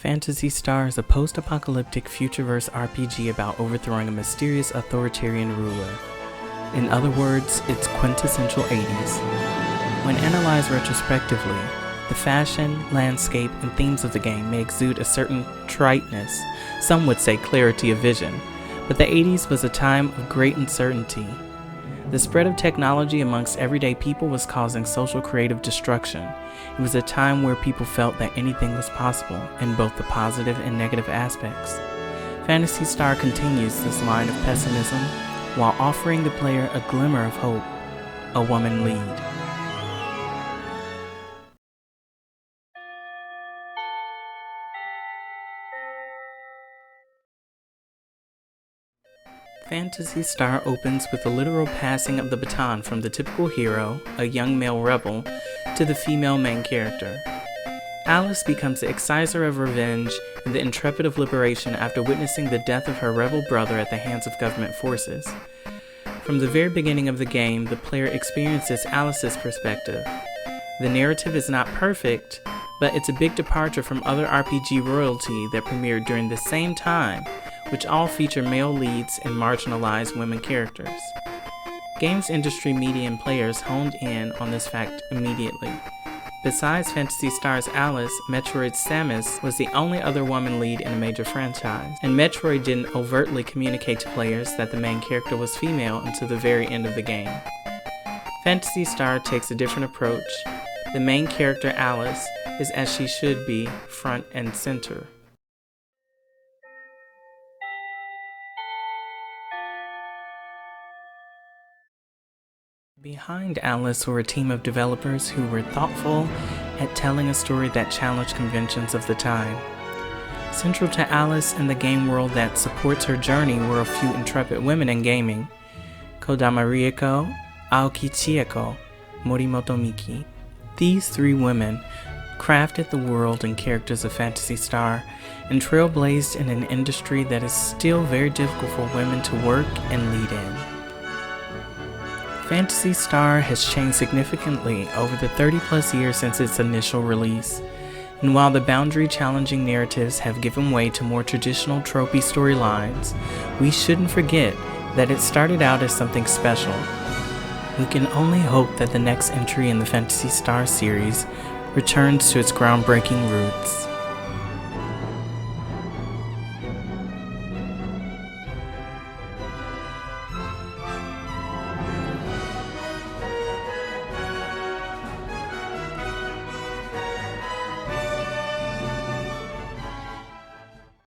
Phantasy Star is a post-apocalyptic futureverse RPG about overthrowing a mysterious authoritarian ruler. In other words, it's quintessential 80s. When analyzed retrospectively, the fashion, landscape, and themes of the game may exude a certain triteness, some would say clarity of vision, but the 80s was a time of great uncertainty. The spread of technology amongst everyday people was causing social creative destruction. It was a time where people felt that anything was possible in both the positive and negative aspects. Phantasy Star continues this line of pessimism while offering the player a glimmer of hope, a woman lead. Phantasy Star opens with the literal passing of the baton from the typical hero, a young male rebel, to the female main character. Alice becomes the exciser of revenge and the intrepid of liberation after witnessing the death of her rebel brother at the hands of government forces. From the very beginning of the game, the player experiences Alice's perspective. The narrative is not perfect, but it's a big departure from other RPG royalty that premiered during the same time, which all feature male leads and marginalized women characters. Games industry media and players honed in on this fact immediately. Besides Phantasy Star's Alice, Metroid's Samus was the only other woman lead in a major franchise, and Metroid didn't overtly communicate to players that the main character was female until the very end of the game. Phantasy Star takes a different approach. The main character, Alice, is as she should be, front and center. Behind Alice were a team of developers who were thoughtful at telling a story that challenged conventions of the time. Central to Alice and the game world that supports her journey were a few intrepid women in gaming: Kodama Rieko, Aoki Chieko, Morimoto Miki. These three women crafted the world and characters of Phantasy Star and trailblazed in an industry that is still very difficult for women to work and lead in. Phantasy Star has changed significantly over the 30+ years since its initial release, and while the boundary-challenging narratives have given way to more traditional tropey storylines, we shouldn't forget that it started out as something special. We can only hope that the next entry in the Phantasy Star series returns to its groundbreaking roots.